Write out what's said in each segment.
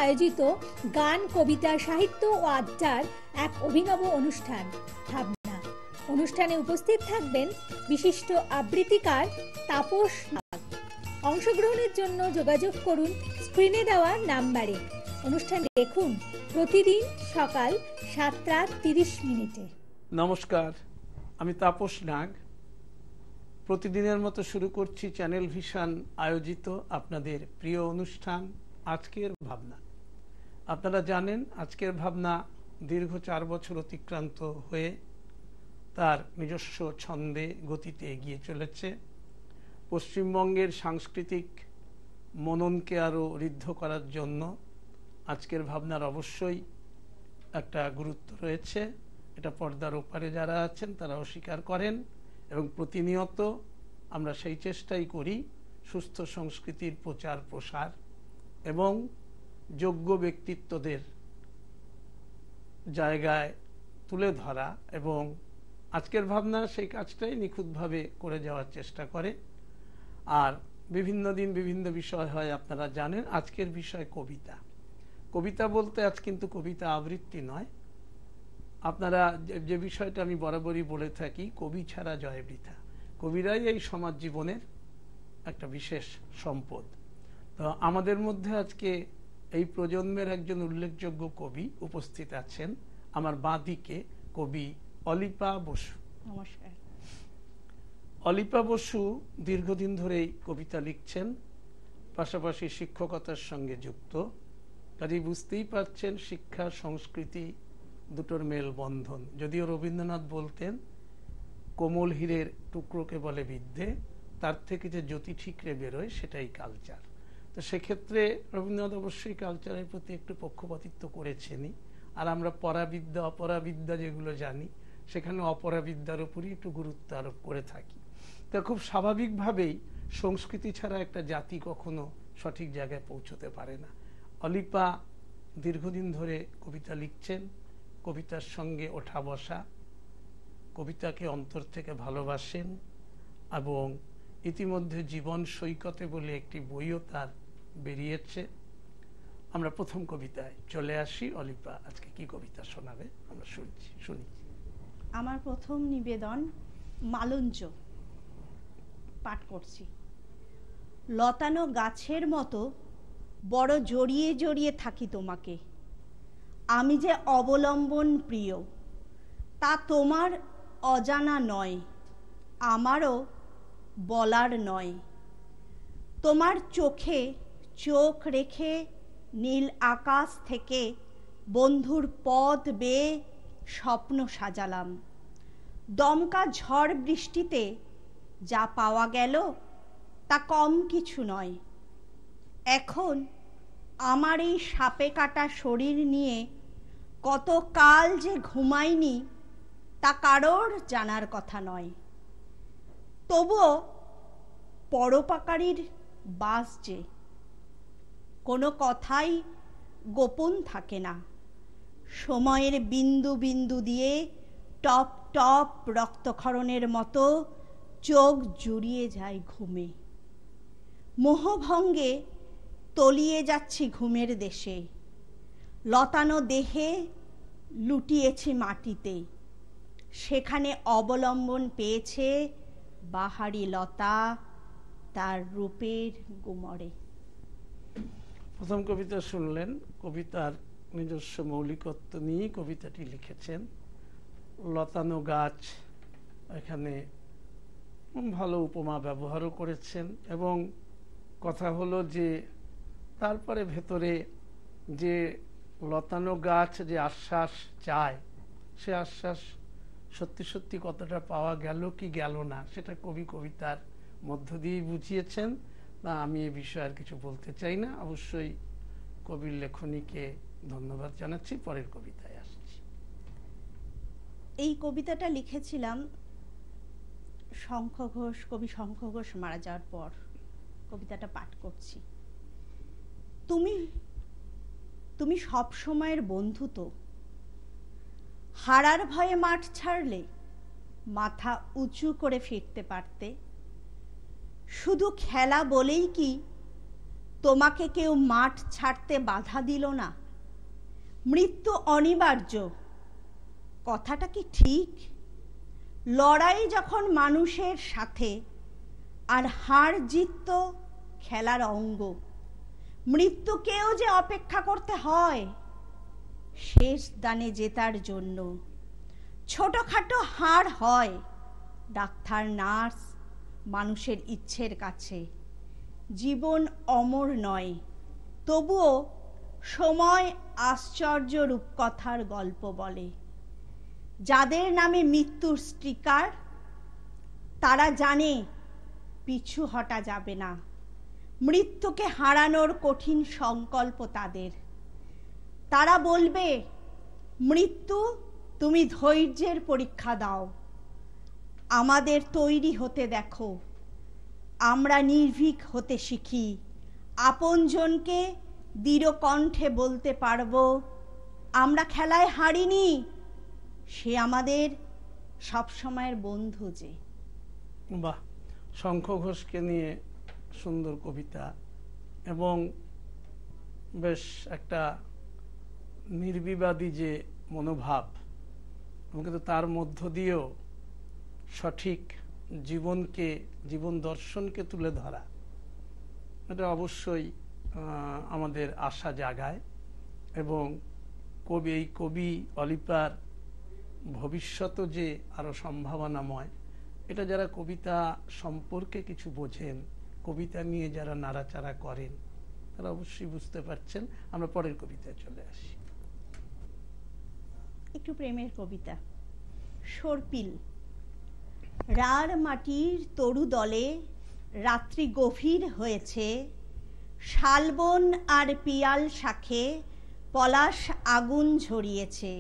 আয়োজিত গান, কবিতা, সাহিত্য ও আড্ডার এক অভিনব অনুষ্ঠান ভাবনা। অনুষ্ঠানে উপস্থিত থাকবেন বিশিষ্ট আবৃত্তিকার তাপস নাগ। অংশগ্রহণের জন্য যোগাযোগ করুন স্ক্রিনে দেওয়া নাম্বারে। অনুষ্ঠান দেখুন প্রতিদিন সকাল 7:30। নমস্কার, আমি তাপস নাগ। প্রতিদিনের মতো শুরু করছি চ্যানেল ভিশন আয়োজিত আপনাদের প্রিয় অনুষ্ঠান আজকের ভাবনা। আপনারা জানেন আজকের ভাবনা দীর্ঘ 4 বছর অতিক্রান্ত হয়ে তার নিজস্ব ছন্দে গতিতে এগিয়ে চলেছে। পশ্চিমবঙ্গের সাংস্কৃতিক মননকে আরও ঋদ্ধ করার জন্য আজকের ভাবনার অবশ্যই একটা গুরুত্ব রয়েছে। এটা পর্দার ওপারে যারা আছেন তারা অস্বীকার করেন এবং প্রতিনিয়ত আমরা সেই চেষ্টাই করি সুস্থ সংস্কৃতির প্রচার প্রসার এবং যোগ্য ব্যক্তিত্বদের জায়গায় তুলে ধরা, এবং আজকের ভাবনা সেই কাজটাই নিখুঁতভাবে করে যাওয়ার চেষ্টা করে। আর বিভিন্ন দিন বিভিন্ন বিষয় হয়, আপনারা জানেন। আজকের বিষয় কবিতা। কবিতা বলতে আজ কিন্তু কবিতা আবৃত্তি নয়। আপনারা যে বিষয়টা আমি বরাবরই বলে থাকি, কবি ছাড়া জয় বৃথা। কবিরাই এই সমাজ জীবনের একটা বিশেষ সম্পদ। তো আমাদের মধ্যে আজকে এই প্রজন্মের একজন উল্লেখযোগ্য কবি উপস্থিত আছেন। আমার বাঁ দিকে কবি অলিপা বসু। নমস্কার। অলিপা বসু দীর্ঘদিন ধরেই কবিতা লিখছেন, পাশাপাশি শিক্ষকতার সঙ্গে যুক্ত। তাই বুঝতেই পারছেন শিক্ষা সংস্কৃতি দুটোর মেলবন্ধন। যদিও রবীন্দ্রনাথ বলতেন কোমল হীরের টুকরোকে বলে বিদ্যে, তার থেকে যে জ্যোতি ঠিকরে বেরোয় সেটাই কালচার। তো সেক্ষেত্রে রবীন্দ্রনাথ অবশ্যই কালচারের প্রতি একটু পক্ষপাতিত্ব করেছেনই। আর আমরা পরাবিদ্যা অপরাবিদ্যা যেগুলো জানি, সেখানে অপরাবিদ্যার উপরই একটু গুরুত্ব আরোপ করে থাকি। তা খুব স্বাভাবিকভাবেই সংস্কৃতি ছাড়া একটা জাতি কখনো সঠিক জায়গায় পৌঁছতে পারে না। অলিপা দীর্ঘদিন ধরে কবিতা লিখছেন, কবিতার সঙ্গে ওঠা বসা, কবিতাকে অন্তর থেকে ভালোবাসেন এবং ইতিমধ্যে জীবন সৈকতে বলে একটি বইও তার বেরিয়েছে। আমরা প্রথম কবিতায় চলে আসি। অলিপা আজকে কি কবিতা শোনাবে আমরা শুনি। আমার প্রথম নিবেদন মালঞ্চ পাঠ করছি। লতানো গাছের মতো বড় জড়িয়ে জড়িয়ে থাকি তোমাকে। আমি যে অবলম্বন প্রিয় তা তোমার অজানা নয়, আমারও বলার নয়। তোমার চোখে চোখ রেখে নীল আকাশ থেকে বন্ধুর পথ বেয়ে স্বপ্ন সাজালাম। দমকা ঝড় বৃষ্টিতে যা পাওয়া গেল তা কম কিছু নয়। এখন আমার এই সাপে কাটা শরীর নিয়ে কত কাল যে ঘুমাইনি তা কারোর জানার কথা নয়। তবুও পরোপকারীর বাস যে কোনো কথাই গোপন থাকে না। সময়ের বিন্দু বিন্দু দিয়ে টপ টপ রক্তক্ষরণের মতো চোখ জুড়িয়ে যায় ঘুমে। মোহভঙ্গে তলিয়ে যাচ্ছি ঘুমের দেশে। লতানো দেহে লুটিয়েছি মাটিতে, সেখানে অবলম্বন পেয়েছে বাহারি লতা তার রূপের গুমরে। প্রথম কবিতা শুনলেন। কবিতার নিজস্ব মৌলিকত্ব নিয়ে কবিতাটি লিখেছেন। লতানো গাছ, এখানে ভালো উপমা ব্যবহারও করেছেন। এবং কথা হলো যে তারপরে ভেতরে যে লতানো গাছ যে আশ্বাস চায়, সে আশ্বাস সত্যি সত্যি কতটা পাওয়া গেল কি গেল না, সেটা কবি কবিতার মধ্য দিয়েই বুঝিয়েছেন। না, আমি এ বিষয়ে আর কিছু বলতে চাই না। অবশ্যই কবির লেখনীকে ধন্যবাদ জানাচ্ছি। পরের কবিতায় আসছি। এই কবিতাটা লিখেছিলাম শঙ্খ ঘোষ, কবি শঙ্খ ঘোষ মারা যাওয়ার পর। কবিতাটা পাঠ করছি। তুমি সব সময়ের বন্ধু তো, হারার ভয়ে মাঠ ছাড়লে মাথা উঁচু করে ফিরতে পারতে। শুধু খেলা বলেই কি তোমাকে কেউ মাঠ ছাড়তে বাধা দিল না। মৃত্যু অনিবার্য, কথাটা কি ঠিক? লড়াই যখন মানুষের সাথে, আর হার জিত তো খেলার অঙ্গ। মৃত্যুকেও যে অপেক্ষা করতে হয় শেষ দানে জেতার জন্য। ছোটখাটো হার হয় ডাক্তার নার্স মানুষের ইচ্ছের কাছে। জীবন অমর নয়, তবুও সময় আশ্চর্য রূপকথার গল্প বলে। যাদের নামে মৃত্যুর স্টিকার, তারা জানে পিছু হটা যাবে না। মৃত্যুকে হারানোর কঠিন সংকল্প তাদের। তারা বলবে, মৃত্যু তুমি ধৈর্যের পরীক্ষা দাও, আমাদের তৈরি হতে দেখো। আমরা নির্ভীক হতে শিখি, আপনজনকে দৃঢ় কণ্ঠে বলতে পারবো, আমরা খেলায় হারিনি, সে আমাদের সবসময়ের বন্ধু যে। বাহ, শঙ্খ ঘোষকে নিয়ে সুন্দর কবিতা এবং বেশ একটা নির্বিবাদী যে মনোভাব, কিন্তু তার মধ্য দিয়েও সঠিক জীবনকে, জীবন দর্শনকে তুলে ধরা, এটা অবশ্যই আমাদের আশা জাগায়। এবং এই কবি অলিপার ভবিষ্যৎও যে আরো সম্ভাবনাময়, এটা যারা কবিতা সম্পর্কে কিছু বোঝেন, কবিতা নিয়ে যারা নাড়াচাড়া করেন, তারা অবশ্যই বুঝতে পারছেন। আমরা পরের কবিতায় চলে আসি। একটু প্রেমের কবিতা। সর্পিল। রার মাটির তরু দলে রাত্রি গভীর হয়েছে, শালবন আর পিয়াল শাখে পলাশ আগুন ঝরিয়েছে।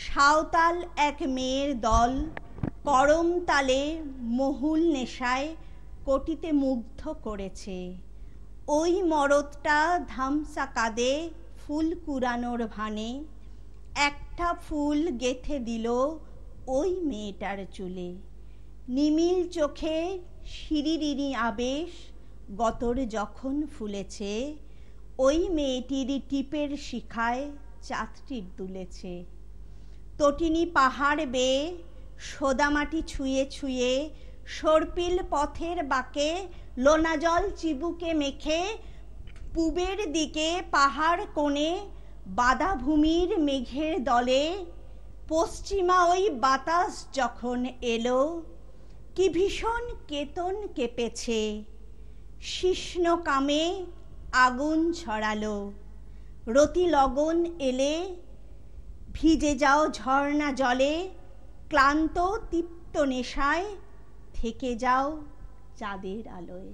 সাঁওতাল এক মেয়ের দল করম তালে মহুল নেশায় কটিতে মুগ্ধ করেছে। ওই মরদটা ধামসা কাঁদে ফুল কুড়ানোর ভানে, একটা ফুল গেথে দিল ওই মেয়েটার চুলে। নিমিল চোখে শিরিরিনি আবেশ গতর যখন ফুলেছে, ওই মেয়েটির টিপের শিখায় চাঁদটি দুলেছে। তটিনী পাহাড় বেয়ে সোদামাটি ছুঁয়ে ছুঁয়ে সর্পিল পথের বাঁকে লোনা জল চিবুকে মেখে, পূবের দিকে পাহাড় কোণে বাদা ভূমির মেঘের দলে পশ্চিমা ওই বাতাস যখন এলো, কি ভীষণ কেতন কেঁপেছে, শিষ্ণ কামে আগুন ছড়ালো। রতি লগন এলে ভিজে যাও ঝর্ণা জলে, ক্লান্ত তৃপ্ত নেশায় থেকে যাও চাঁদের আলোয়।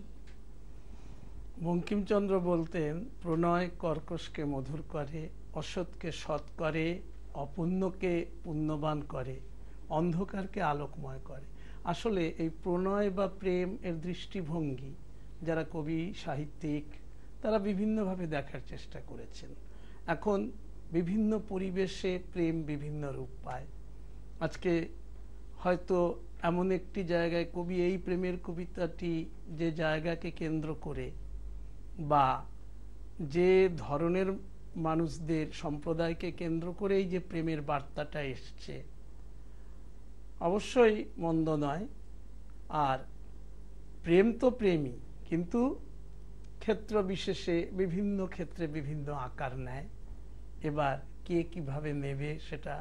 বঙ্কিমচন্দ্র বলতেন, প্রণয় কর্কশকে মধুর করে, অসৎকে সৎ করে, অপুণ্যকে পুণ্যবান করে, অন্ধকারকে আলোকময় করে। আসলে এই প্রণয় বা প্রেম এর দৃষ্টিভঙ্গি যারা কবি সাহিত্যিক তারা বিভিন্নভাবে দেখার চেষ্টা করেছেন। এখন বিভিন্ন পরিবেশে প্রেম বিভিন্ন রূপ পায়। আজকে হয়তো এমন একটি জায়গায় কবি এই প্রেমের কবিতাটি যে জায়গাকে কেন্দ্র করে বা যে ধরনের মানুষদের সম্প্রদায়কে কেন্দ্র করে এই যে প্রেমের বার্তাটা এসছে, অবশ্যই মন্দ নয়। আর প্রেম তো প্রেমই, কিন্তু ক্ষেত্র বিশেষে বিভিন্ন ক্ষেত্রে বিভিন্ন আকার নেয়। এবার কে কিভাবে নেবে সেটা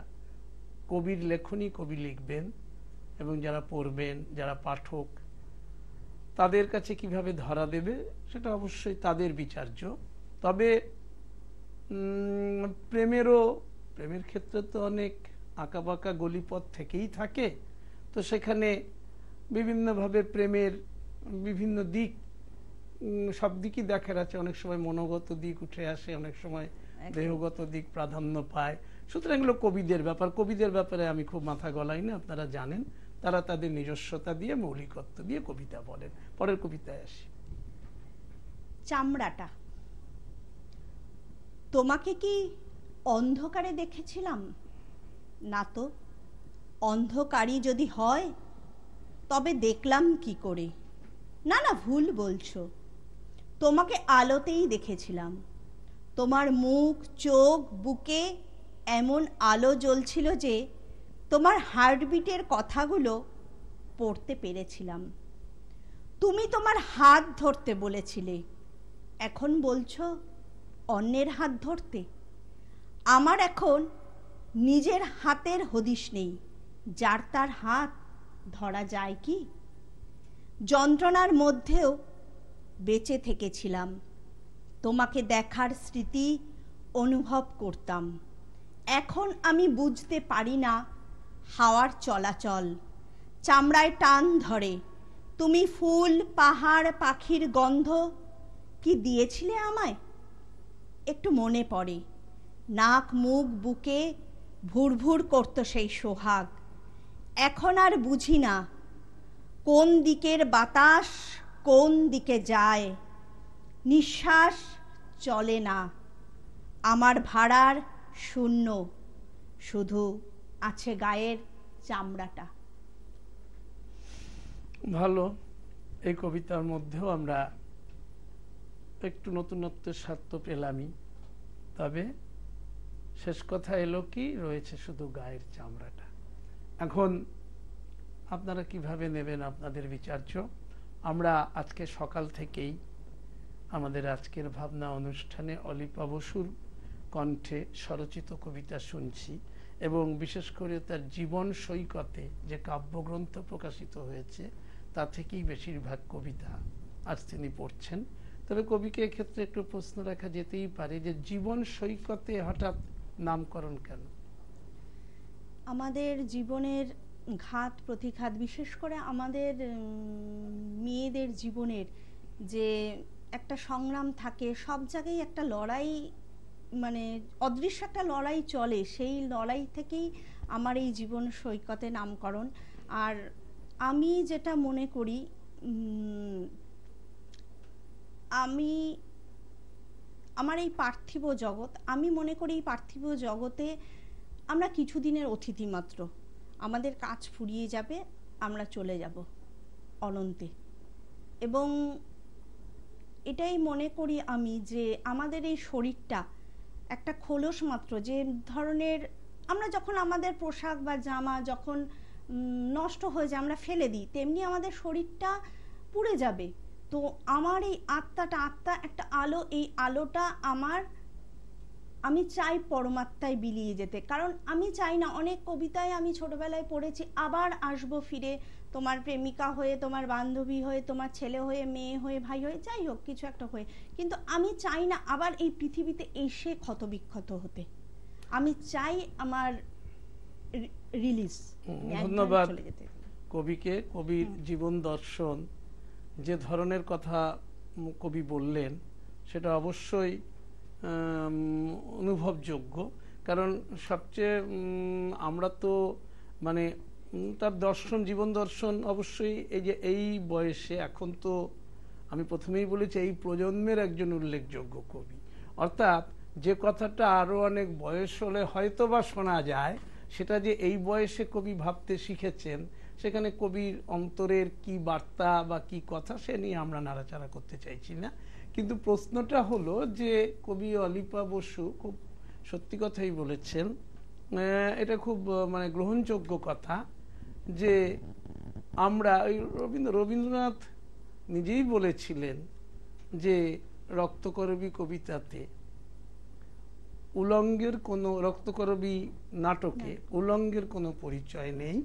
কবির লেখনী কবি লিখবেন, এবং যারা পড়বেন, যারা পাঠক, তাদের কাছে কিভাবে ধরা দেবে সেটা অবশ্যই তাদের বিচার্য। তবে প্রেমের ক্ষেত্রে তো অনেক আঁকাবাঁকা গলিপথ থেকেই থাকে, তো সেখানে বিভিন্নভাবে প্রেমের বিভিন্ন দিক, সব দিকই দেখার আছে। অনেক সময় মনোগত দিক উঠে আসে, অনেক সময় দেহগত দিক প্রাধান্য পায়। সুতরাং এগুলো কবিদের ব্যাপার। কবিদের ব্যাপারে আমি খুব মাথা গলাই না, আপনারা জানেন। তারা তাদের নিজস্বতা দিয়ে, মৌলিকত্ব দিয়ে কবিতা বলেন। পরের কবিতায় আসি। চামড়াটা। তোমাকে কি অন্ধকারে দেখেছিলাম? না তো, অন্ধকারই যদি হয় তবে দেখলাম কি করে? না না, ভুল বলছো। তোমাকে আলোতেই দেখেছিলাম। তোমার মুখ, চোখ, বুকে এমন আলো জ্বলছিল যে তোমার হার্টবিটের কথাগুলো পড়তে পেরেছিলাম। তুমি তোমার হাত ধরতে বলেছিলে, এখন বলছো অন্যের হাত ধরতে। আমার এখন নিজের হাতের হদিশ নেই, যার তার হাত ধরা যায় কি? যন্ত্রণার মধ্যেও বেঁচে থেকেছিলাম, তোমাকে দেখার স্মৃতি অনুভব করতাম। এখন আমি বুঝতে পারি না হাওয়ার চলাচল, চামড়ায় টান ধরে। তুমি ফুল, পাহাড়, পাখির গন্ধ কি দিয়েছিলে আমায়? একটু মনে পড়ে, নাক, মুখ, বুকে ভুরভুর করত সেই সোহাগ। এখন আর বুঝি না কোন দিকের বাতাস কোন দিকে যায়। নিঃশ্বাস চলে না, আমার ভাড়ার শূন্য, শুধু আছে গায়ের চামড়াটা। ভালো। এই কবিতার মধ্যেও আমরা একটু নতুনত্বের স্বাদ তো পেলামই, তবে শেষ কথা এলো কি, রয়েছে শুধু গায়ের চামড়াটা। এখন আপনারা কিভাবে নেবেন আপনাদের বিচার্য। আমরা আজকে সকাল থেকেই আমাদের আজকের ভাবনা অনুষ্ঠানে অলিপা বসুর কণ্ঠে স্বরচিত কবিতা শুনছি, এবং বিশেষ করে তার জীবন সৈকতে যে কাব্যগ্রন্থ প্রকাশিত হয়েছে তা থেকেই বেশিরভাগ কবিতা আজ তিনি পড়ছেন। তবে কবিকে এক্ষেত্রে একটু প্রশ্ন রাখা যেতেই পারে যে জীবন সৈকতে হঠাৎ নামকরণ কেন? আমাদের জীবনের ঘাত প্রতিঘাত, বিশেষ করে আমাদের মেয়েদের জীবনের যে একটা সংগ্রাম থাকে, সব জায়গায় একটা লড়াই, মানে অদৃশ্য একটা লড়াই চলে, সেই লড়াই থেকেই আমার এই জীবন সৈকতে নামকরণ। আর আমি যেটা মনে করি, আমি আমার এই পার্থিব জগৎ, আমি মনে করি এই পার্থিব জগতে আমরা কিছুদিনের অতিথি মাত্র। আমাদের কাজ ফুরিয়ে যাবে, আমরা চলে যাব অনন্তে। এবং এটাই মনে করি আমি যে আমাদের এই শরীরটা একটা খোলস মাত্র, যে ধরনের আমরা যখন আমাদের পোশাক বা জামা যখন নষ্ট হয়ে যায় আমরা ফেলে দিই, তেমনি আমাদের শরীরটা পুড়ে যাবে। তো আমার এই আত্মা একটা আলো, এই আলোটা আমি চাই পরমাত্মায় বিলিয়ে যেতে। কারণ আমি চাই না, অনেক কবিতায় আমি ছোটবেলায় পড়েছি, আবার আসবো ফিরে তোমার প্রেমিকা হয়ে, তোমার বান্ধবী হয়ে, তোমার ছেলে হয়ে, মেয়ে হয়ে, ভাই হয়ে, যাই হোক কিছু একটা হয়ে। কিন্তু আমি চাই না আবার এই পৃথিবীতে এসে ক্ষতবিক্ষত হতে। আমি চাই আমার রিলিজ। ধন্যবাদ কবিকে। কবির জীবন দর্শন, যে ধরনের কথা কবি বললেন সেটা অবশ্যই অনুভবযোগ্য। কারণ সবচেয়ে আমরা তো মানে তার দর্শন, জীবন দর্শন অবশ্যই এই যে এই বয়সে, এখন তো আমি প্রথমেই বলেছি এই প্রজন্মের একজন উল্লেখযোগ্য কবি। অর্থাৎ যে কথাটা আরো অনেক বয়স হলে হয়তো বা শোনা যায়, সেটা যে এই বয়সে কবি ভাবতে শিখেছেন, সেখানে কবির অন্তরের কি বার্তা বা কি কথা সে নিয়ে আমরা নাড়াচাড়া করতে চাইছি না। কিন্তু প্রশ্নটা হলো যে কবি অলিপা বসু খুব সত্যি কথাই বলেছেন, এটা খুব মানে গ্রহণযোগ্য কথা, যে আমরা রবীন্দ্রনাথ নিজেই বলেছিলেন যে রক্তকরবী কবিতাতে উলঙ্গের কোনো, রক্তকরবী নাটকে উলঙ্গের কোনো পরিচয় নেই,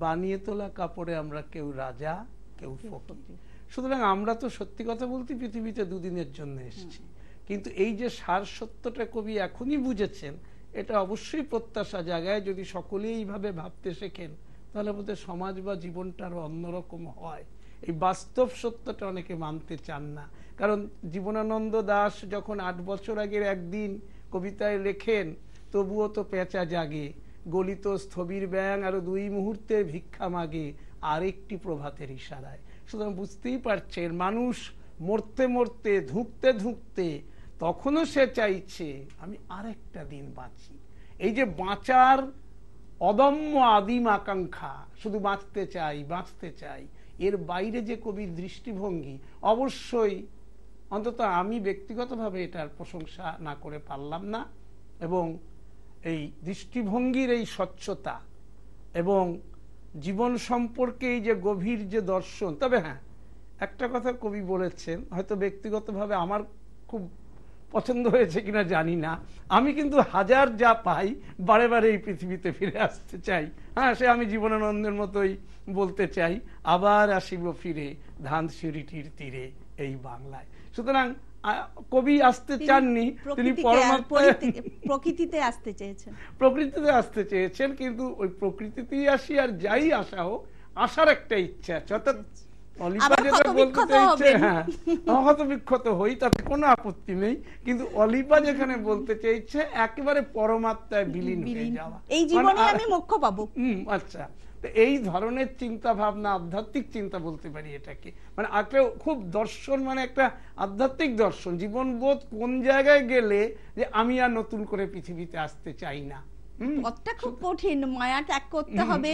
বানিয়ে তোলা কাপড়ে আমরা কেউ রাজা কেউ ফকির। সুতরাং আমরা তো সত্যি কথা বলতে পৃথিবীতে দুদিনের জন্য এসেছি, কিন্তু এই যে সার সত্যটা কবি এখনই বুঝেছেন, এটা অবশ্যই প্রত্যাশা জাগায়। যদি সকলেই এইভাবে ভাবতে শেখেন তাহলে বোধহয় সমাজ বা জীবনটা আরো অন্যরকম হয়। এই বাস্তব সত্যটা অনেকে মানতে চান না। কারণ জীবনানন্দ দাশ যখন 8 বছর আগের একদিন কবিতায় লেখেন, তবুও তো পেঁচা জাগে, গলিত স্থবির ব্যাং আরো 2 মুহূর্তে ভিক্ষা মাগে, আরেকটি প্রভাতের ইশারায়। সুতরাং বুঝতেই পারছেন, মানুষ মরতে মরতে, ধুঁকতে ধুঁকতে তখনও সে চাইছে আমি আরেকটা দিন বাঁচি। এই যে বাঁচার অদম্য আদিম আকাঙ্ক্ষা, শুধু বাঁচতে চাই বাঁচতে চাই, এর বাইরে যে কবির দৃষ্টিভঙ্গি, অবশ্যই অন্তত আমি ব্যক্তিগতভাবে এটার প্রশংসা না করে পারলাম না। এবং এই দৃষ্টিভঙ্গির এই স্বচ্ছতা এবং জীবন সম্পর্কে এই যে গভীর যে দর্শন। তবে হ্যাঁ, একটা কথা কবি বলেছেন, হয়তো ব্যক্তিগতভাবে আমার খুব পছন্দ হয়েছে কিনা জানি না, আমি কিন্তু হাজার যা পাই বারে বারে এই পৃথিবীতে ফিরে আসতে চাই। হ্যাঁ, সে আমি জীবনানন্দের মতোই বলতে চাই, আবার আসিব ফিরে ধানসিঁড়িটির তীরে এই বাংলায়। সুতরাং কবি আসতে চাননি, তিনি প্রকৃতিতে আসতে চেয়েছেন, প্রকৃতিতে আসতে চেয়েছেন। কিন্তু ওই প্রকৃতিতেই আসি, আর যাই আসা হোক, আসার একটা ইচ্ছা আছে। অর্থাৎ অলিপা যেটা বলতে চাইছে, হ্যাঁ, হতবিক্ষত হই, তাতে কোনো আপত্তি নেই, কিন্তু অলিপা যেখানে বলতে চাইছে একেবারে পরমাত্মায় বিলীন হয়ে যাওয়া, এই জীবনে আমি মোক্ষ পাবো। আচ্ছা, তো এই ধরনের চিন্তা ভাবনা, আধ্যাত্মিক চিন্তা বলতে পারি এটাকে, মানে একটা খুব দর্শন, মানে একটা আধ্যাত্মিক দর্শন, জীবনবোধ কোন জায়গায় গেলে যে আমি আর নতুন করে পৃথিবীতে আসতে চাই না। পথটা খুব কঠিন, মায়া ত্যাগ করতে হবে,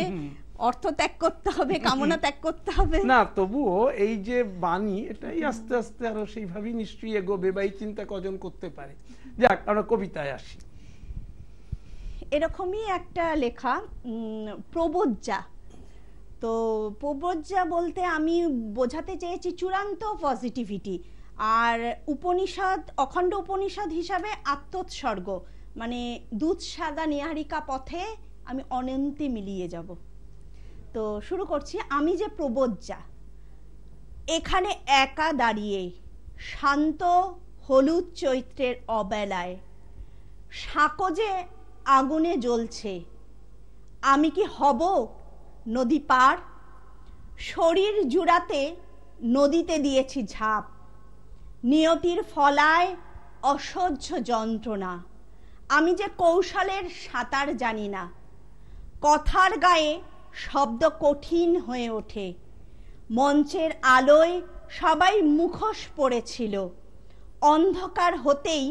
অর্থ ত্যাগ করতে হবে, কামনা ত্যাগ করতে হবে। না, তবুও এই যে বাণী, এটাই আস্তে আস্তে আরো সেইভাবেই নিশ্চয়ই এগোবে, বা এই চিন্তা কজন করতে পারে। যাক, আমরা কবিতায় আসি। এরকমই একটা লেখা, প্রবোজ্জা। তো প্রবোজ্জা বলতে আমি বোঝাতে চেয়েছি চূড়ান্ত পজিটিভিটি, আর উপনিষদ, অখণ্ড উপনিষদ হিসাবে আত্মোৎসর্গ, মানে দুধ সাদা নিহারিকা পথে আমি অনন্তে মিলিয়ে যাব। তো শুরু করছি। আমি যে প্রবোজ্জা, এখানে একা দাঁড়িয়ে শান্ত হলুদ চৈত্রের অবেলায়, সাঁকোজে আগুনে জ্বলছে, আমি কি হব নদী পার? শরীর জুড়াতে নদীতে দিয়েছি ঝাঁপ, নিয়তির ফলায় অসহ্য যন্ত্রণা, আমি যে কৌশলের সাঁতার জানি না, কথার গায়ে শব্দ কঠিন হয়ে ওঠে, মঞ্চের আলোয় সবাই মুখোশ পড়েছিল, অন্ধকার হতেই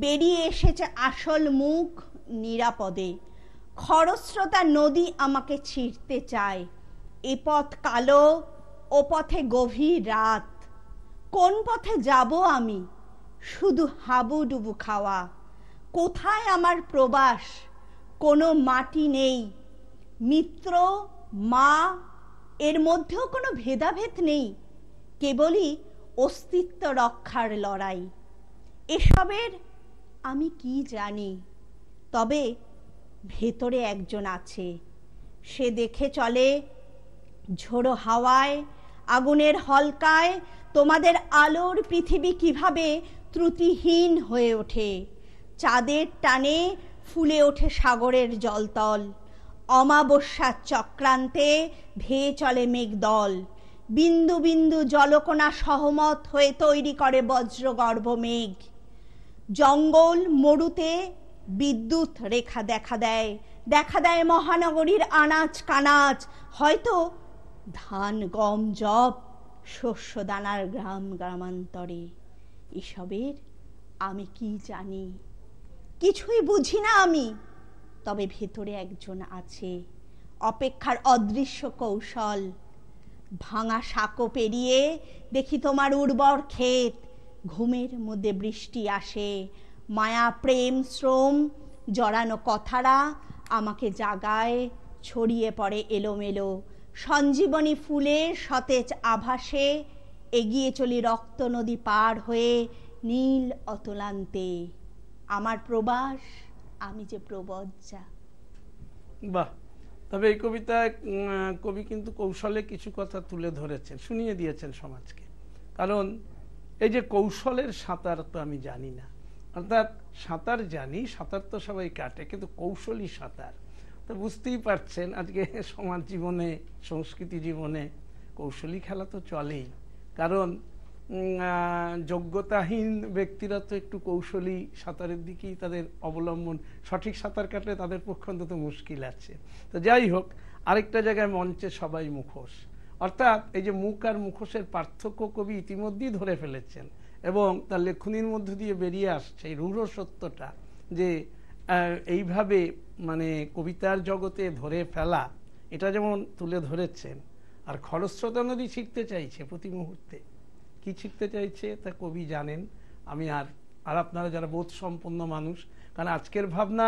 বেরিয়ে এসেছে আসল মুখ নিরাপদে, খরস্রোতা নদী আমাকে ছিঁড়তে চায়, এ পথ কালো, ও পথে গভীর রাত, কোন পথে যাব আমি, শুধু হাবুডুবু খাওয়া, কোথায় আমার প্রবাস, কোনো মাটি নেই, মিত্র মা এর মধ্যেও কোনো ভেদাভেদ নেই, কেবলই অস্তিত্ব রক্ষার লড়াই। এসবের আমি কি জানি, তবে ভেতরে একজন আছে, সে দেখে চলে ঝোড়ো হাওয়ায়, আগুনের হলকায়, তোমাদের আলোর পৃথিবী কিভাবে ত্রুটিহীন হয়ে ওঠে, চাঁদের টানে ফুলে ওঠে সাগরের জলতল, অমাবস্যার চক্রান্তে ধেয়ে চলে মেঘদল, বিন্দু বিন্দু জলকণা সহমত হয়ে তৈরি করে বজ্রগর্ভ মেঘ, জঙ্গল মরুতে বিদ্যুৎ রেখা দেখা দেয় মহানগরীর আনাচ কানাচ, হয়তো ধান গম জব শস্য দানার গ্রাম গ্রামান্তরে। এসবের আমি কি জানি, কিছুই বুঝি না আমি, তবে ভেতরে একজন আছে, অপেক্ষার অদৃশ্য কৌশল, ভাঙা সাঁকো পেরিয়ে দেখি তোমার উর্বর ক্ষেত, ঘুমের মধ্যে বৃষ্টি আসে, মায়া প্রেম শ্রম জড়ানো কথারা আমাকে জাগায়, ছড়িয়ে পড়ে এলোমেলো, সঞ্জীবনী ফুলের সতেজ আভাসে এগিয়ে চলি রক্ত নদী পার হয়ে নীল অতলান্তে, আমার প্রবাস আমি যে প্রবজ্জা। বাহ, তবে এই কবিতায় কবি কিন্তু কৌশলে কিছু কথা তুলে ধরেছেন, শুনিয়ে দিয়েছেন সমাজকে। কারণ এই যে কৌশলের সাঁতার তো আমি জানি না, অর্থাৎ সাঁতার জানি, সাঁতার তো সবাই কাটে, কিন্তু কৌশলী সাঁতার তো বুঝতেই পারছেন আজকে সমাজ জীবনে, সংস্কৃতি জীবনে কৌশলী খেলা তো চলেই। কারণ যোগ্যতাহীন ব্যক্তিরা তো একটু কৌশলী সাঁতারের দিকেই তাদের অবলম্বন, সঠিক সাঁতার কাটলে তাদের পক্ষে অন্তত মুশকিল আছে। তো যাই হোক, আরেকটা জায়গায় মঞ্চে সবাই মুখোশ, অর্থাৎ এই যে মুখ আর মুখোশের পার্থক্য কবি ইতিমধ্যেই ধরে ফেলেছেন, এবং তার লেখনীর মধ্য দিয়ে বেরিয়ে আসছে এই রূঢ় সত্যটা, যে এইভাবে মানে কবিতার জগতে ধরে ফেলা, এটা যেমন তুলে ধরেছেন, আর খরস্রোতা নদী ছিঁড়তে চাইছে প্রতি মুহূর্তে, কি শিখতে চাইছে তা কবি জানেন, আমি আর আপনারা যারা বোধ সম্পন্ন মানুষ, কারণ আজকের ভাবনা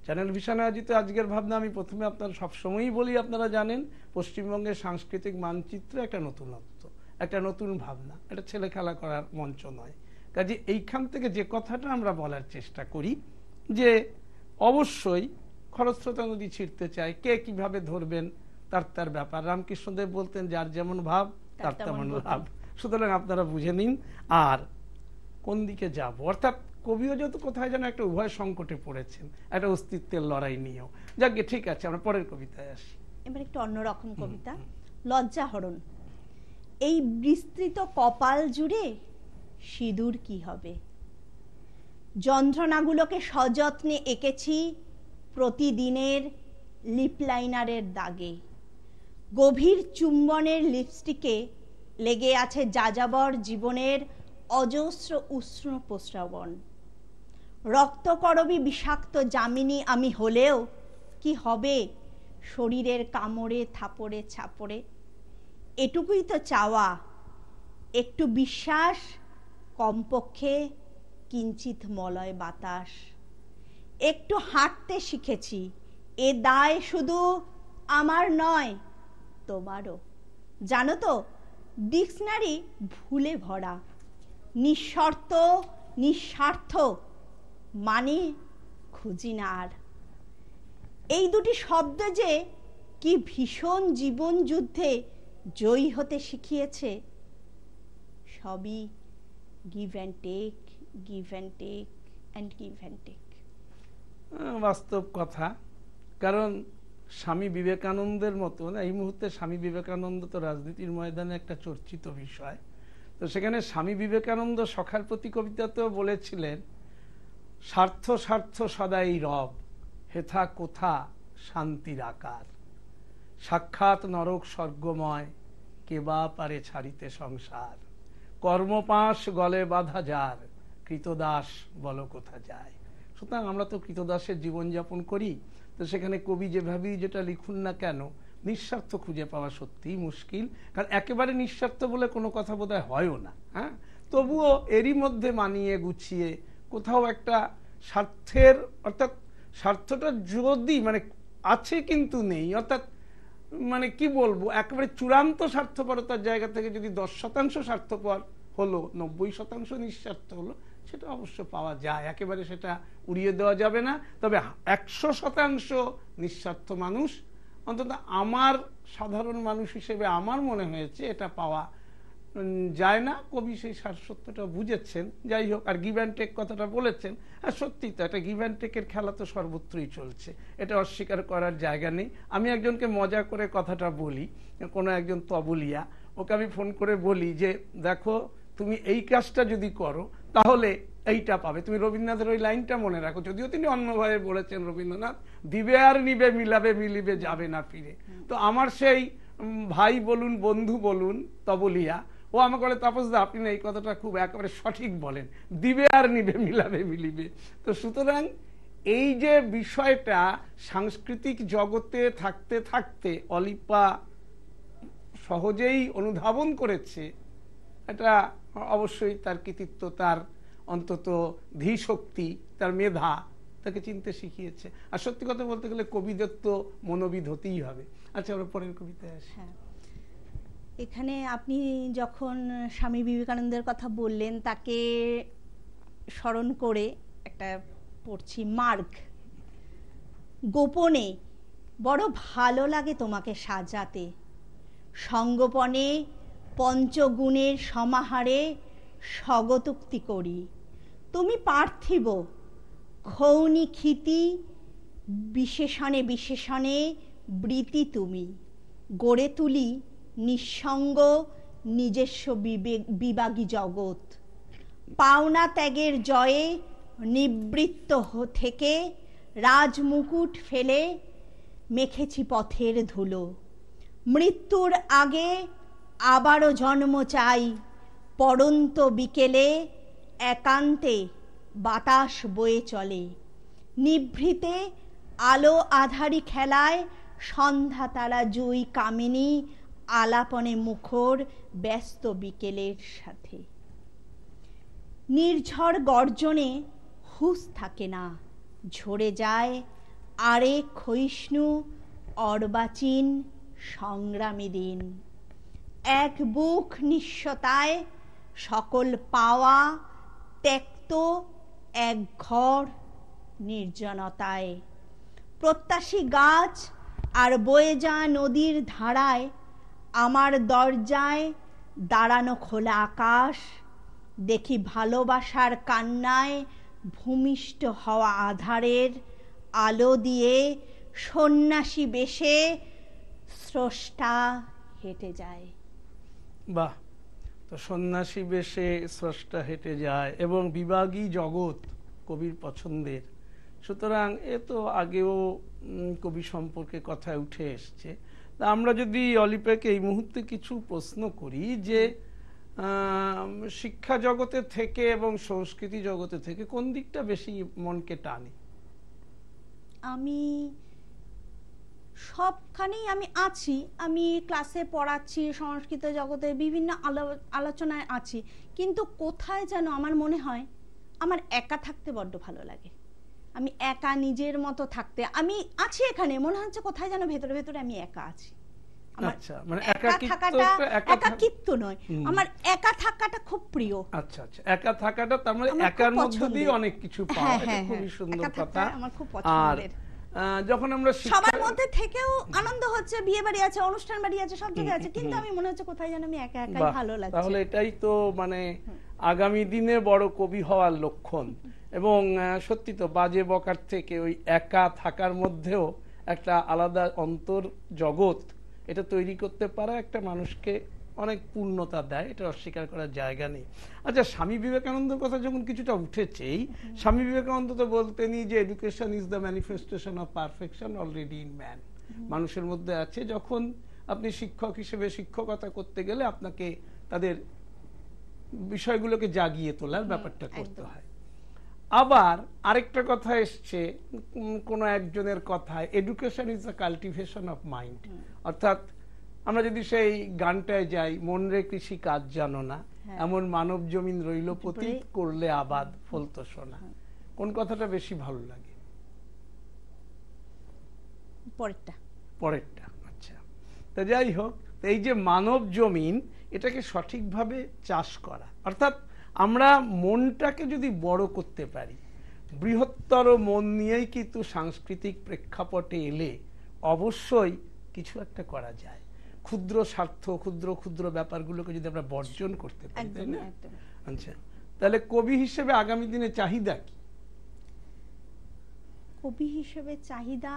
চ্যানেল ভিশন আয়োজিত আজকের ভাবনা, আমি প্রথমে আপনারা সবসময়ই বলি, আপনারা জানেন পশ্চিমবঙ্গের সাংস্কৃতিক মানচিত্র একটা নতুনত্ব, একটা নতুন ভাবনা, এটা ছেলে খেলা করার মঞ্চ নয়। কাজে এইখান থেকে যে কথাটা আমরা বলার চেষ্টা করি যে অবশ্যই খরস্রোতা নদী ছিঁড়তে চায়, কে কিভাবে ধরবেন তার ব্যাপার। রামকৃষ্ণদেব বলতেন যার যেমন ভাব তার তেমন লাভ। সুতরাং আপনারা বুঝে নিন আর কোন দিকে যাব, অর্থাৎ কবিও যত কোথায় যেন একটা উভয় সংকটে পড়েছেন, একটা অস্তিত্বের লড়াই নিয়েও। যাকে ঠিক আছে, আমরা পরের কবিতায় আসি। এবার একটু অন্যরকম কবিতা, লজ্জাহরণ। এই বিস্তৃত কপাল জুড়ে সিঁদুর কি হবে, যন্ত্রণাগুলোকে সযত্নে এঁকেছি প্রতিদিনের লিপলাইনারের দাগে, গভীর চুম্বনের লিপস্টিকে লেগে আছে যাযাবর জীবনের অজস্র উষ্ণ প্রস্রবণ। রক্তকরবী বিষাক্ত যামিনী আমি হলেও কি হবে শরীরের কামড়ে থাপড়ে ছাপড়ে। এটুকুই তো চাওয়া, একটু বিশ্বাস, কমপক্ষে কিঞ্চিত মলয় বাতাস। একটু হাঁটতে শিখেছি, এ দায় শুধু আমার নয় তোমারও। জানো তো ডিকশনারি ভুলে ভরা, নিঃশর্ত নিঃস্বার্থ মানে খুঁজি না আর। এই দুটি শব্দ যে কি ভীষণ জীবন যুদ্ধে জয়ী হতে শিখিয়েছে। সবই give and take, give and take and give and take. বাস্তব কথা, কারণ স্বামী বিবেকানন্দের মতন এই মুহূর্তে স্বামী বিবেকানন্দ তো রাজনীতির ময়দানে একটা চর্চিত বিষয়। তো সেখানে স্বামী বিবেকানন্দ সখার প্রতি কবিতাতেও বলেছিলেন, স্বার্থ স্বার্থ সদাই রব, হেথা কোথা শান্তির আকার, সাক্ষাৎ নরক স্বর্গময়, কেবা পারে ছাড়িতে সংসার, কর্মপাশ গলে বাধা যার, কৃতদাস বল কোথা যায়। সুতরাং আমরা তো কৃতদাসের জীবনযাপন করি। তো সেখানে কবি যেভাবেই যেটা লিখুন না কেন, নিঃস্বার্থ খুঁজে পাওয়া সত্যিই মুশকিল, কারণ একেবারে নিঃস্বার্থ বলে কোনো কথা বোধহয় হয়ও না। হ্যাঁ, তবুও এরই মধ্যে মানিয়ে গুছিয়ে কোথাও একটা স্বার্থের, অর্থাৎ স্বার্থটা যদি মানে আছে কিন্তু নেই, অর্থাৎ মানে কি বলবো, একেবারে চূড়ান্ত স্বার্থপরতার জায়গা থেকে যদি 10% স্বার্থপর হলো, 90% নিঃস্বার্থ হলো, সেটা অবশ্য পাওয়া যায়, একেবারে সেটা উড়িয়ে দেওয়া যাবে না। তবে 100% নিঃস্বার্থ মানুষ, অন্তত আমার সাধারণ মানুষ হিসেবে আমার মনে হয়েছে এটা পাওয়া যায় না। কবি সেই সারসত্যটা বুঝেছেন। যাই হোক, আর গিভ অ্যান্ড টেক কথাটা বলেছেন, আর সত্যি তো একটা গিভ অ্যান্ড টেকের খেলা তো সর্বত্রই চলছে, এটা অস্বীকার করার জায়গা নেই। আমি একজনকে মজা করে কথাটা বলি, কোনো একজন তবলিয়া, ওকে আমি ফোন করে বলি যে দেখো তুমি এই কাজটা যদি করো তাহলে এইটা পাবে। তুমি রবীন্দ্রনাথের ওই লাইনটা মনে রাখো, যদিও তিনি অন্যভাবে বলেছেন রবীন্দ্রনাথ, দিবে আর নিবে মিলাবে মিলিবে যাবে না ফিরে। তো আমার সেই ভাই বলুন বন্ধু বলুন তবলিয়া, ও আমাকে বলে তাপসদা আপনি না এই কথাটা খুব একেবারে সঠিক বলেন, দিবে আর নিবে মিলাবে মিলিবে। তো সুতরাং এই যে বিষয়টা সাংস্কৃতিক জগতে থাকতে থাকতে অলিপা সহজেই অনুধাবন করেছে, এটা অবশ্যই তার কৃতিত্ব, তার অন্তত ধীশক্তি, তার মেধা তাকে চিনতে শিখিয়েছে। আর সত্যি কথা বলতে গেলে কবিদের তো মনোবিদ হতেই হবে। আচ্ছা, আমরা পরের কবিতায় আসি। হ্যাঁ, এখানে আপনি যখন স্বামী বিবেকানন্দের কথা বললেন, তাকে স্মরণ করে একটা পড়ছি, মার্গ। গোপনে বড় ভালো লাগে তোমাকে সাজাতে, সঙ্গোপনে পঞ্চগুণের সমাহারে স্বগতোক্তি করি। তুমি পার্থিব ক্ষৌণী ক্ষিতি, বিশেষণে বিশেষণে বৃতি তুমি, গড়ে তুলি নিঃসঙ্গ নিজস্ব বিবাগী জগৎ। পাওনা ত্যাগের জয়ে নিবৃত্ত থেকে রাজমুকুট ফেলে মেখেছি পথের ধুলো। মৃত্যুর আগে আবারও জন্ম চাই, পড়ন্ত বিকেলে একান্তে বাতাস বয়ে চলে। নিভৃতে আলো আধারি খেলায় সন্ধ্যা তারা জুই কামিনী আলাপনে মুখর ব্যস্ত বিকেলের সাথে। নির্ঝর গর্জনে হুঁশ থাকে না, ঝরে যায় আরেক ক্ষয়িষ্ণু অর্বাচীন সংগ্রামী দিন। এক বুক নিঃস্বতায় সকল পাওয়া ত্যক্ত, এক ঘর নির্জনতায়। প্রত্যাশী গাছ আর বয়ে যা নদীর ধারায়, আমার দরজায় দাঁড়ানো খোলা আকাশ। দেখি ভালোবাসার কান্নায় ভূমিষ্ঠ হওয়া আধারের আলো দিয়ে সন্ন্যাসী বেশে স্রষ্টা হেঁটে যায়। বাহ, তো সন্ন্যাসী বেশে স্রষ্টা হেঁটে যায় এবং বিভাগী জগৎ কবির পছন্দের। সুতরাং এ তো আগেও কবি সম্পর্কে কথা উঠে এসছে। তা আমরা যদি অলিপাকে এই মুহূর্তে কিছু প্রশ্ন করি যে শিক্ষা জগতে থেকে এবং সংস্কৃতি জগতে থেকে কোন দিকটা বেশি মনকে টানে? আমি সবখানেই আমি আছি, আমি ক্লাসে পড়াচ্ছি, সংস্কৃত জগতে বিভিন্ন আলোচনায় আছি, কিন্তু কোথায় যেন আমার মনে হয় আমার একা থাকতে বড্ড ভালো লাগে। আমি একা নিজের মতো থাকতে, আমি আছি এখানে, মনে হচ্ছে কোথায় যেন ভেতরে ভেতরে আমি একা আছি। আচ্ছা, মানে একাকিত্ব নয়, আমার একা থাকাটা খুব প্রিয়। আচ্ছা আচ্ছা, একা থাকাটা তার মানে একার মধ্যে দিয়ে অনেক কিছু পাওয়া, এটা খুবই সুন্দর কথা। আমার খুব পছন্দের। যখন আমরা সবার মধ্যে থেকেও আনন্দ হচ্ছে, বিয়ে বাড়ি আছে, অনুষ্ঠান বাড়ি আছে, সব জায়গায় আছে, কিন্তু আমি মনে হচ্ছে কোথায় যেন আমি একা একাই ভালো লাগছে। তাহলে এটাই তো মানে আগামী দিনে বড় কবি হওয়ার লক্ষণ। এবং সত্যি তো বাজে বকার থেকে ওই একা থাকার মধ্যেও একটা আলাদা অন্তর জগৎ এটা তৈরি করতে পারা একটা মানুষকে অনেক পূর্ণতা দেয়, এটা অস্বীকার করার জায়গা নেই। আচ্ছা, স্বামী বিবেকানন্দের কথা যখন কিছুটা উঠেছেই, স্বামী বিবেকানন্দ তো বলতেনই যে education is the manifestation of perfection already in man. মানুষের মধ্যে আছে। যখন আপনি শিক্ষক হিসেবে শিক্ষকতা করতে গেলে আপনাকে তাদের বিষয়গুলোকে জাগিয়ে তোলার ব্যাপারটা করতে হয়। আবার আরেকটা কথা এসছে কোন একজনের কথায়, education is the cultivation of mind. অর্থাৎ আমরা যদি সেই গানটায় যাই, মন রে কৃষি কাজ জানো না, এমন মানব জমিন রইল পতিত, করলে আবাদ ফলতো সোনা। কোন কথাটা বেশি ভালো লাগে? পরেরটা। আচ্ছা, তা যাই হোক, এই যে মানব জমিন, এটাকে সঠিকভাবে চাষ করা, অর্থাৎ আমরা মনটাকে যদি বড় করতে পারি, বৃহত্তর মন নিয়েই কিন্তু সাংস্কৃতিক প্রেক্ষাপটে এলে অবশ্যই কিছু একটা করা যায়। ক্ষুদ্র স্বার্থ, ক্ষুদ্র ক্ষুদ্র ব্যাপারগুলোকে যদি আমরা বর্জন করতে পারি, তাই না? আচ্ছা, তাহলে কবি হিসেবে আগামী দিনে চাহিদা কি? কবি হিসেবে চাহিদা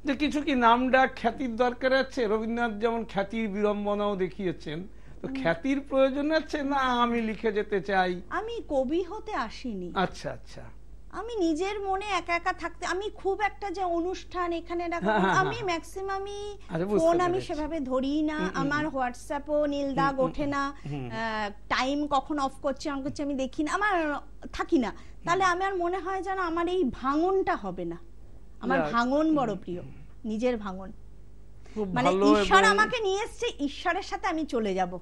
যে কিছু কি নাম ডাক খ্যাতির দরকার আছে? রবীন্দ্রনাথ যেমন খ্যাতির বিড়ম্বনাও দেখিয়েছেন, তো খ্যাতির প্রয়োজন আছে না আমি লিখে যেতে চাই? আমি কবি হতে আসিনি। আচ্ছা আচ্ছা, আমি নিজের মনে একা একা থাকতে, আমি খুব একটা যে অনুষ্ঠান এখানে আমি ম্যাক্সিমামই ফোন আমি সেভাবে ধরি না, আমার হোয়াটসঅ্যাপও নীল দাগ ওঠে না, টাইম কখন অফ করছে অন করছে আমি দেখি না, আমার থাকি না। তাহলে আমার মনে হয় যেন আমার এই ভাঙনটা হবে না। আমার ভাঙন বড় প্রিয়, নিজের ভাঙন। মানে ঈশ্বর আমাকে নিয়ে এসেছে, ঈশ্বরের সাথে আমি চলে যাব,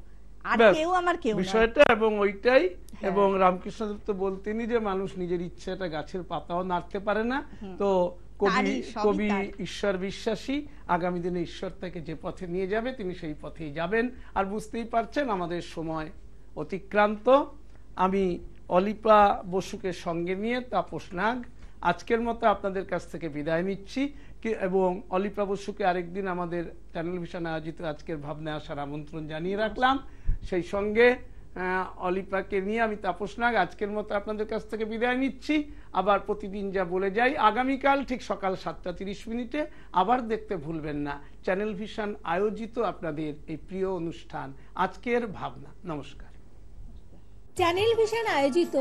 আর কেউ আমার কেউ না, বিষয়টা। এবং ওইটাই, এবং রামকৃষ্ণদেব তো বলতেনই যে মানুষ নিজের ইচ্ছাটা গাছের পাতাও নাড়তে পারে না। তো কবি ঈশ্বর বিশ্বাসী, আগামী দিনে ঈশ্বর তাকে যে পথে নিয়ে যাবে তিনি সেই পথেই যাবেন। আর বুঝতেই পারছেন আমাদের সময় অতিক্রান্ত। আমি অলিপা বসুকে সঙ্গে নিয়ে তাপস নাগ আজকের মতো আপনাদের কাছ থেকে বিদায় নিচ্ছি, এবং অলিপা বসুকে আরেকদিন আমাদের চ্যানেল ভিশন আয়োজিত আজকের ভাবনায় আসার আমন্ত্রণ জানিয়ে রাখলাম। সেই সঙ্গে অলিপাকে নিয়ে আমি তাপস নাগ আজকের মতো আপনাদের কাছ থেকে বিদায় নিচ্ছি। আবার প্রতিদিন যা বলে যাই, আগামীকাল ঠিক সকাল 7:30 আবার দেখতে ভুলবেন না চ্যানেল ভিশন আয়োজিত আপনাদের এই প্রিয় অনুষ্ঠান আজকের ভাবনা। নমস্কার। চ্যানেল ভিশন আয়োজিত